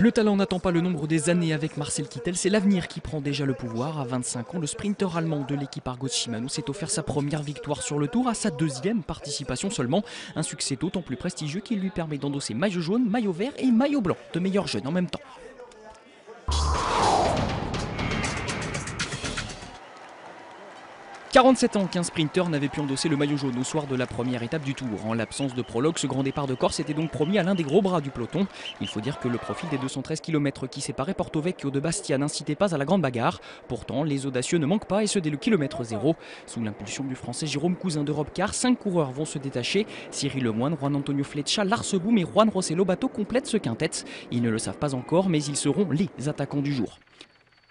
Le talent n'attend pas le nombre des années avec Marcel Kittel, c'est l'avenir qui prend déjà le pouvoir. À 25 ans, le sprinter allemand de l'équipe Argo Shimano s'est offert sa première victoire sur le Tour à sa deuxième participation seulement. Un succès d'autant plus prestigieux qu'il lui permet d'endosser maillot jaune, maillot vert et maillot blanc de meilleur jeune en même temps. 47 ans qu'un sprinter n'avait pu endosser le maillot jaune au soir de la première étape du Tour. En l'absence de prologue, ce grand départ de Corse était donc promis à l'un des gros bras du peloton. Il faut dire que le profil des 213 km qui séparaient Porto Vecchio de Bastia n'incitait pas à la grande bagarre. Pourtant, les audacieux ne manquent pas et ce dès le kilomètre 0. Sous l'impulsion du français Jérôme Cousin d'Europe Car, 5 coureurs vont se détacher. Cyril Lemoine, Juan Antonio Flecha, Lars Boom et Juan José Lobato complètent ce quintet. Ils ne le savent pas encore, mais ils seront les attaquants du jour.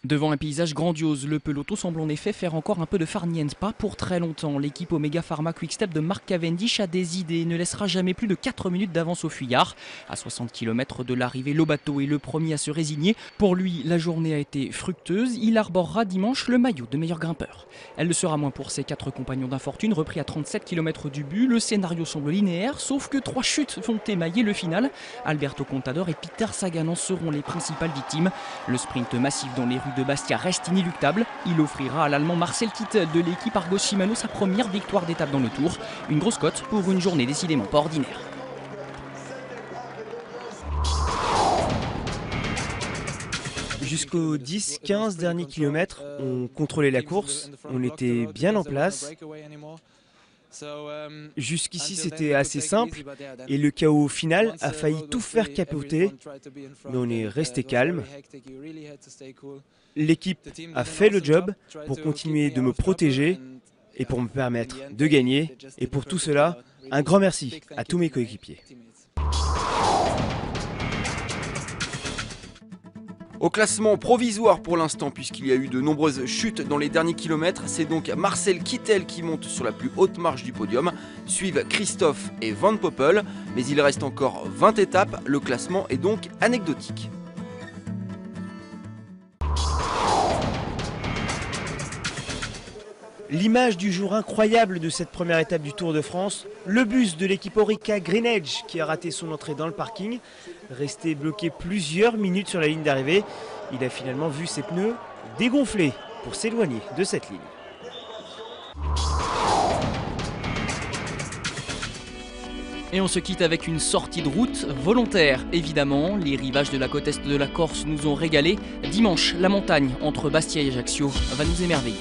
Devant un paysage grandiose, le peloton semble en effet faire encore un peu de farniente. Pas pour très longtemps. L'équipe Omega Pharma Quick-Step de Mark Cavendish a des idées et ne laissera jamais plus de 4 minutes d'avance au fuyard. À 60 km de l'arrivée, Lobato est le premier à se résigner. Pour lui, la journée a été fructueuse. Il arborera dimanche le maillot de meilleur grimpeur. Elle le sera moins pour ses 4 compagnons d'infortune repris à 37 km du but. Le scénario semble linéaire, sauf que 3 chutes vont émailler le final. Alberto Contador et Peter Sagan en seront les principales victimes. Le sprint massif dans les rues de Bastia reste inéluctable. Il offrira à l'Allemand Marcel Kittel de l'équipe Argo Shimano sa première victoire d'étape dans le Tour. Une grosse cote pour une journée décidément pas ordinaire. Jusqu'aux 10-15 derniers kilomètres, on contrôlait la course, on était bien en place. Jusqu'ici c'était assez simple et le chaos final a failli tout faire capoter, mais on est resté calme. L'équipe a fait le job pour continuer de me protéger et pour me permettre de gagner. Et pour tout cela, un grand merci à tous mes coéquipiers. Au classement provisoire pour l'instant, puisqu'il y a eu de nombreuses chutes dans les derniers kilomètres, c'est donc Marcel Kittel qui monte sur la plus haute marche du podium. Suivent Christophe et Van Poppel, mais il reste encore 20 étapes, le classement est donc anecdotique. L'image du jour incroyable de cette première étape du Tour de France, le bus de l'équipe Orica Green Edge qui a raté son entrée dans le parking, resté bloqué plusieurs minutes sur la ligne d'arrivée, il a finalement vu ses pneus dégonfler pour s'éloigner de cette ligne. Et on se quitte avec une sortie de route volontaire, évidemment. Les rivages de la côte est de la Corse nous ont régalé. Dimanche, la montagne entre Bastia et Ajaccio va nous émerveiller.